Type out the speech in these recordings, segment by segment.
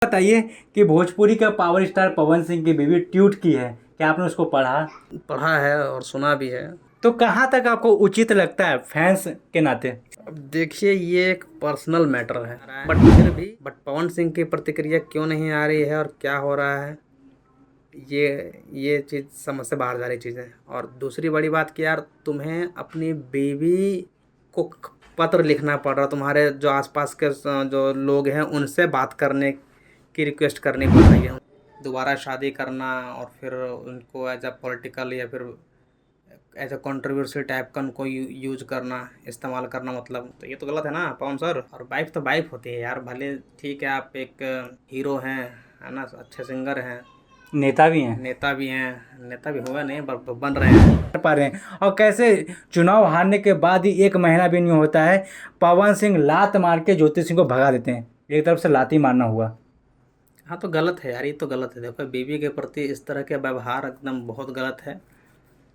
बताइए कि भोजपुरी का पावर स्टार पवन सिंह की बीवी ट्वीट की है। क्या आपने उसको पढ़ा? पढ़ा है और सुना भी है। तो कहाँ तक आपको उचित लगता है फैंस के नाते? अब देखिए, ये एक पर्सनल मैटर है, बट पवन सिंह की प्रतिक्रिया क्यों नहीं आ रही है और क्या हो रहा है, ये चीज़ समझ से बाहर जा रही चीज़ है। और दूसरी बड़ी बात कि यार, तुम्हें अपनी बीवी को पत्र लिखना पड़ रहा, तुम्हारे जो आसपास के जो लोग हैं उनसे बात करने की रिक्वेस्ट करनी पड़ रही है, दोबारा शादी करना और फिर उनको एज अ पॉलिटिकल या फिर एज अ कंट्रोवर्सी टाइप का उनको यूज करना, इस्तेमाल करना, मतलब तो ये तो गलत है ना पवन सर। और वाइफ तो वाइफ होती है यार, भले ठीक है आप एक हीरो हैं, है ना, अच्छे सिंगर हैं, नेता भी हैं, नेता भी हुए नहीं बन रहे हैं। कर पा रहे हैं। और कैसे चुनाव हारने के बाद ही 1 महीना भी नहीं होता है, पवन सिंह लात मार के ज्योति सिंह को भगा देते हैं। एक तरफ से लात ही मारना हुआ। हाँ तो गलत है यार, ये तो गलत है। देखो, बीवी के प्रति इस तरह के व्यवहार एकदम बहुत गलत है।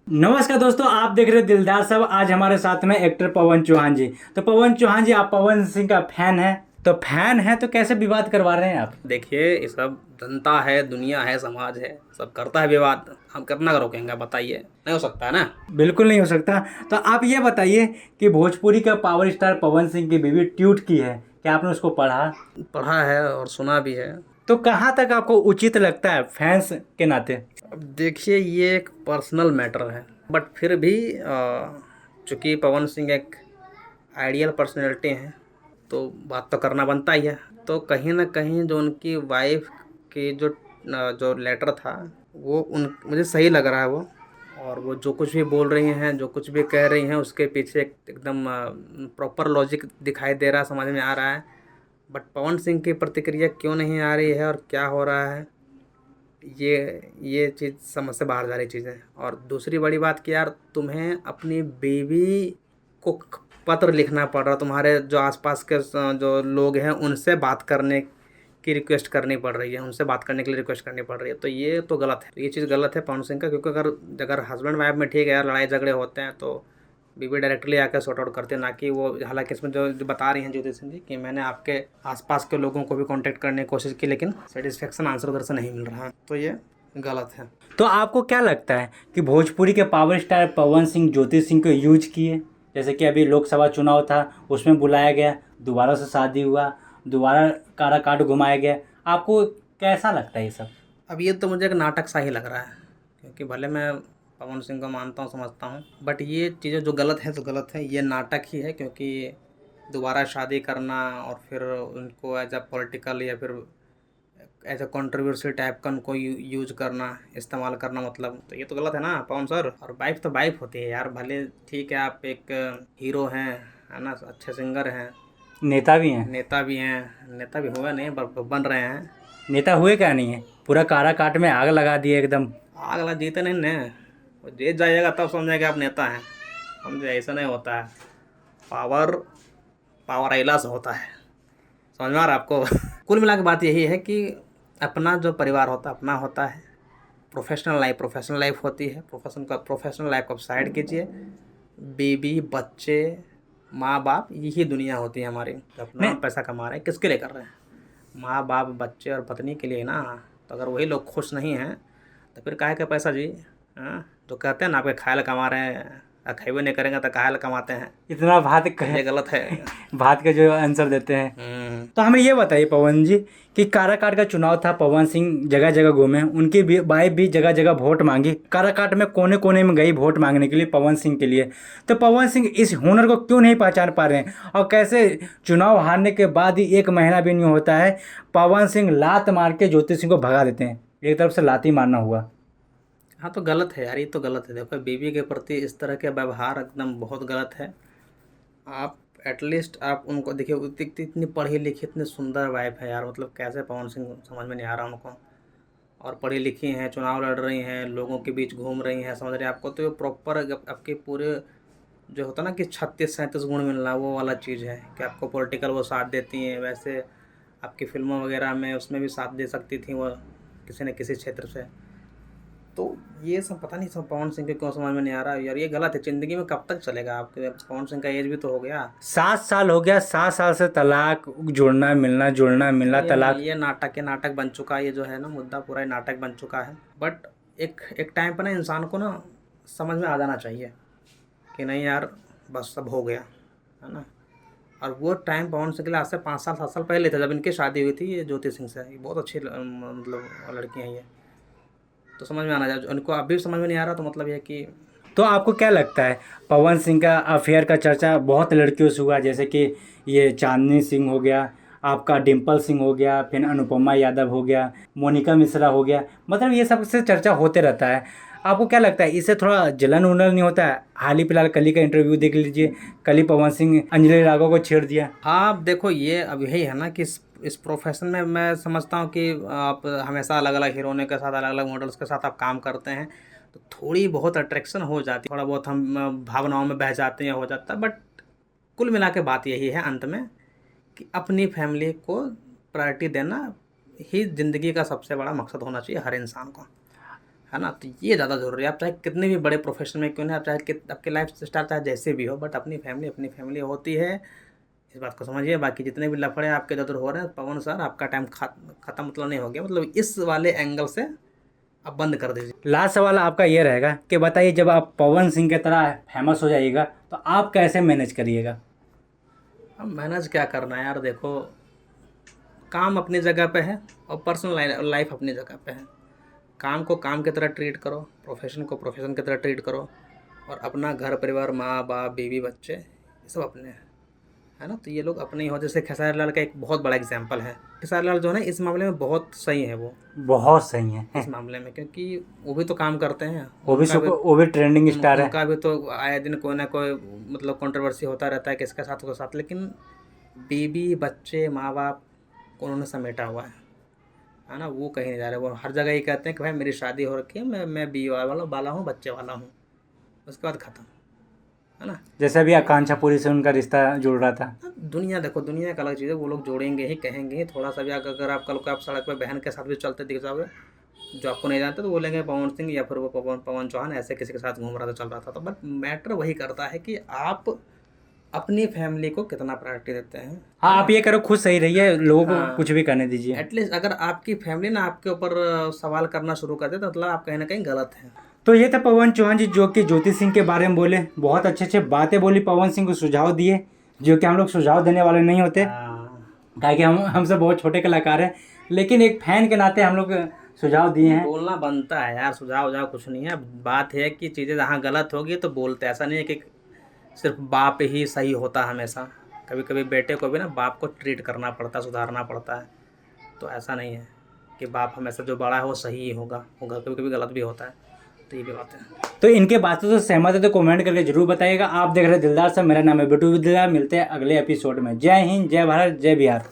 नमस्कार दोस्तों, आप देख रहे हैं दिलदार सब। आज हमारे साथ में एक्टर पवन चौहान जी। तो पवन चौहान जी, आप पवन सिंह का फैन है, तो फैन है तो कैसे विवाद करवा रहे हैं आप? देखिए, ये सब जनता है, दुनिया है, समाज है, सब करता है विवाद। हम कितना रोकेंगे बताइए? नहीं हो सकता है ना। बिल्कुल नहीं हो सकता। तो आप ये बताइए कि भोजपुरी का पावर स्टार पवन सिंह की बीवी ट्वीट की है। क्या आपने उसको पढ़ा? पढ़ा है और सुना भी है। तो कहाँ तक आपको उचित लगता है फैंस के नाते? अब देखिए, ये एक पर्सनल मैटर है, बट फिर भी चूँकि पवन सिंह एक आइडियल पर्सनैलिटी हैं, तो बात तो करना बनता ही है। तो कहीं न कहीं जो उनकी वाइफ़ की जो लेटर था, वो उन मुझे सही लग रहा है वो। और वो जो कुछ भी बोल रही हैं, जो कुछ भी कह रही हैं, उसके पीछे एकदम प्रॉपर लॉजिक दिखाई दे रहा है, समझ में आ रहा है। बट पवन सिंह की प्रतिक्रिया क्यों नहीं आ रही है और क्या हो रहा है, ये चीज़ समझ से बाहर जा रही चीज़ है। और दूसरी बड़ी बात कि यार, तुम्हें अपनी बीवी को पत्र लिखना पड़ रहा, तुम्हारे जो आसपास के जो लोग हैं उनसे बात करने की रिक्वेस्ट करनी पड़ रही है, उनसे बात करने के लिए रिक्वेस्ट करनी पड़ रही है, तो ये तो गलत है। तो ये चीज़ गलत है पवन सिंह का, क्योंकि अगर अगर हस्बैंड वाइफ में ठीक है यार, लड़ाई झगड़े होते हैं तो बीवी डायरेक्टली आकर सॉर्ट आउट करते हैं, ना कि वो। हालांकि इसमें जो बता रही हैं ज्योति सिंह जी कि मैंने आपके आसपास के लोगों को भी कांटेक्ट करने की कोशिश की, लेकिन सेटिस्फेक्शन आंसर उधर से नहीं मिल रहा है, तो ये गलत है। तो आपको क्या लगता है कि भोजपुरी के पावर स्टार पवन सिंह ज्योति सिंह को यूज किए? जैसे कि अभी लोकसभा चुनाव था, उसमें बुलाया गया, दोबारा से शादी हुआ, दोबारा कारा काट घुमाया गया। आपको कैसा लगता है ये सब? अब ये तो मुझे एक नाटक सा ही लग रहा है, क्योंकि भले मैं पवन सिंह को मानता हूँ, समझता हूँ, बट ये चीज़ें जो गलत है तो गलत है, ये नाटक ही है। क्योंकि दोबारा शादी करना और फिर उनको एज अ पॉलिटिकल या फिर एज अ कंट्रोवर्सी टाइप का उनको यूज करना, इस्तेमाल करना, मतलब तो ये तो गलत है ना पवन सर। और वाइफ तो वाइफ होती है यार, भले ठीक है आप एक हीरो हैं, है ना, अच्छे सिंगर हैं, नेता भी हैं, नेता भी हुए नहीं बन रहे हैं। नेता हुए क्या नहीं है, पूरा कारा काट में आग लगा दिए एकदम। आग लगा जीते नहीं ने, वो जीत जाइएगा तब समझेगा आप नेता हैं। समझे, ऐसा नहीं होता है। पावर पावर अइला से होता है, समझ में आ रहा है आपको? कुल मिला के बात यही है कि अपना जो परिवार होता है अपना होता है, प्रोफेशनल लाइफ होती है। प्रोफेशनल लाइफ को आप साइड कीजिए। बीवी, बच्चे, माँ बाप, यही दुनिया होती है हमारी। अपना नहीं, पैसा कमा रहे हैं, किसके लिए कर रहे हैं? माँ बाप, बच्चे और पत्नी के लिए ना। तो अगर वही लोग खुश नहीं हैं तो फिर काहे का पैसा जी? हाँ, तो कहते हैं ना, आपके खायल कमा रहे हैं, खेबे नहीं करेंगे तो काहे कमाते हैं? इतना ये गलत है। भात का जो आंसर देते हैं। तो हमें ये बताइए पवन जी कि काराकाट का चुनाव था, पवन सिंह जगह जगह घूमे, उनकी भी वाइफ भी जगह जगह वोट मांगी, काराकाट में कोने कोने में गई वोट मांगने के लिए पवन सिंह के लिए। तो पवन सिंह इस हुनर को क्यों नहीं पहचान पा रहे हैं? और कैसे चुनाव हारने के बाद ही 1 महीना भी नहीं होता है, पवन सिंह लात मार के ज्योति सिंह को भगा देते हैं। एक तरफ से लात ही मारना हुआ। हाँ तो गलत है यार, ये तो गलत है। देखो, बीवी के प्रति इस तरह के व्यवहार एकदम बहुत गलत है। आप एटलीस्ट आप उनको देखिए, इतनी पढ़ी लिखी, इतनी सुंदर वाइफ है यार, मतलब कैसे पवन सिंह, समझ में नहीं आ रहा उनको। और पढ़ी लिखी हैं, चुनाव लड़ रही हैं, लोगों के बीच घूम रही हैं, समझ रहे हैं आपको? तो ये प्रॉपर आपके पूरे जो होता है ना कि 36-37 गुण मिलना, वो वाला चीज़ है कि आपको पॉलिटिकल वो साथ देती हैं। वैसे आपकी फिल्मों वगैरह में उसमें भी साथ दे सकती थी वो, किसी न किसी क्षेत्र से। तो ये सब पता नहीं सब पवन सिंह के क्यों समझ में नहीं आ रहा यार, ये गलत है। ज़िंदगी में कब तक चलेगा आपके? पवन सिंह का एज भी तो हो गया। 7 साल हो गया, 7 साल से तलाक, जुड़ना मिलना जुड़ना मिलना तलाक। ये नाटक बन चुका है, ये जो है ना मुद्दा पूरा ही नाटक बन चुका है। बट एक टाइम पर ना इंसान को ना समझ में आ जाना चाहिए कि नहीं यार बस सब हो गया, है ना। और वो टाइम पवन सिंह के लिए आज से 5 साल 7 साल पहले था, जब इनकी शादी हुई थी ये ज्योति सिंह से। ये बहुत अच्छी मतलब लड़की हैं ये, तो समझ में आना चाहिए। उनको अभी समझ में नहीं आ रहा, तो मतलब ये कि तो आपको क्या लगता है, पवन सिंह का अफेयर का चर्चा बहुत लड़कियों से हुआ, जैसे कि ये चांदनी सिंह हो गया, आपका डिम्पल सिंह हो गया, फिर अनुपमा यादव हो गया, मोनिका मिश्रा हो गया, मतलब ये सब से चर्चा होते रहता है। आपको क्या लगता है, इससे थोड़ा जलन उलन नहीं होता है? हाल ही फिलहाल कल ही का इंटरव्यू देख लीजिए, कल ही पवन सिंह अंजलि राघव को छेड़ दिया। आप देखो, ये अब यही है ना कि इस प्रोफेशन में मैं समझता हूँ कि आप हमेशा अलग अलग हीरोइनों के साथ, अलग अलग मॉडल्स के साथ आप काम करते हैं, तो थोड़ी बहुत अट्रैक्शन हो जाती है, थोड़ा बहुत हम भावनाओं में बह जाते हैं, हो जाता है। बट कुल मिला के बात यही है अंत में कि अपनी फैमिली को प्रायोरिटी देना ही ज़िंदगी का सबसे बड़ा मकसद होना चाहिए हर इंसान को, है ना। तो ये ज़्यादा ज़रूरी है। आप चाहे कितने भी बड़े प्रोफेशन में क्यों नहीं, आप चाहे आपके लाइफ स्टाइल चाहे जैसे भी हो, बट अपनी फैमिली होती है, इस बात को समझिए। बाकी जितने भी लफड़े आपके इधर हो रहे हैं, पवन सर आपका टाइम ख़त्म मतलब नहीं हो गया, मतलब इस वाले एंगल से आप बंद कर दीजिए। लास्ट सवाल आपका ये रहेगा कि बताइए, जब आप पवन सिंह की तरह फेमस हो जाइएगा तो आप कैसे मैनेज करिएगा? अब मैनेज क्या करना है यार, देखो काम अपनी जगह पे है और पर्सनल लाइफ अपनी जगह पे है। काम को काम की तरह ट्रीट करो, प्रोफेशन को प्रोफेशन की तरह ट्रीट करो, और अपना घर परिवार, माँ बाप, बीवी, बच्चे, ये सब अपने हैं, है ना। तो ये लोग अपने ही हो। जैसे खेसारी लाल का एक बहुत बड़ा एग्जाम्पल है। खेसारी लाल जो है ना इस मामले में बहुत सही है, वो बहुत सही है इस मामले में, क्योंकि वो भी तो काम करते हैं, वो भी ट्रेंडिंग स्टार है। उनका भी तो आए दिन कोई ना कोई मतलब कंट्रोवर्सी होता रहता है किसके साथ उसके साथ, लेकिन बीवी, बच्चे, माँ बाप को उन्होंने समेटा हुआ है ना। वो कहीं नहीं जा रहे, वो हर जगह ये कहते हैं कि भाई मेरी शादी हो रखी है, मैं बीवी वाला हूँ, बच्चे वाला हूँ, उसके बाद ख़त्म, है ना। जैसे अभी आकांक्षा पुरी से उनका रिश्ता जुड़ रहा था। दुनिया देखो, दुनिया एक अलग चीज़ है, वो लोग जोड़ेंगे ही, कहेंगे ही। थोड़ा सा भी अगर आप कल को आप सड़क पर बहन के साथ भी चलते दिख जाओगे जो आपको नहीं जानते, तो बोलेंगे पवन सिंह या फिर वो पवन चौहान ऐसे किसी के साथ घूम रहा था, चल रहा था। तो बट मैटर वही करता है कि आप अपनी फैमिली को कितना प्रायोरिटी देते हैं। हाँ, आप ये करो, खुद सही रहिए, लोगों को कुछ भी करने दीजिए। एटलीस्ट अगर आपकी फैमिली ना आपके ऊपर सवाल करना शुरू कर दे, तो मतलब आप कहीं ना कहीं गलत हैं। तो ये था पवन चौहान जी, जो कि ज्योति सिंह के बारे में बोले, बहुत अच्छे बातें बोली, पवन सिंह को सुझाव दिए, जो कि हम लोग सुझाव देने वाले नहीं होते, ताकि हमसे बहुत छोटे कलाकार हैं, लेकिन एक फैन के नाते हम लोग सुझाव दिए हैं। बोलना बनता है यार, सुझाव कुछ नहीं है। बात है कि चीज़ें जहाँ गलत होगी तो बोलते, ऐसा नहीं है कि सिर्फ बाप ही सही होता हमेशा। कभी कभी बेटे को भी ना बाप को ट्रीट करना पड़ता है, सुधारना पड़ता है। तो ऐसा नहीं है कि बाप हमेशा जो बड़ा है वो सही ही होगा, वो कभी कभी गलत भी होता है। तो ये भी बात है। तो इनके बातों से सहमत है तो कमेंट करके जरूर बताइएगा। आप देख रहे हैं दिलदार साहब, मेरा नाम है बिट्टू दिलदार। मिलते हैं अगले एपिसोड में। जय हिंद, जय भारत, जय बिहार।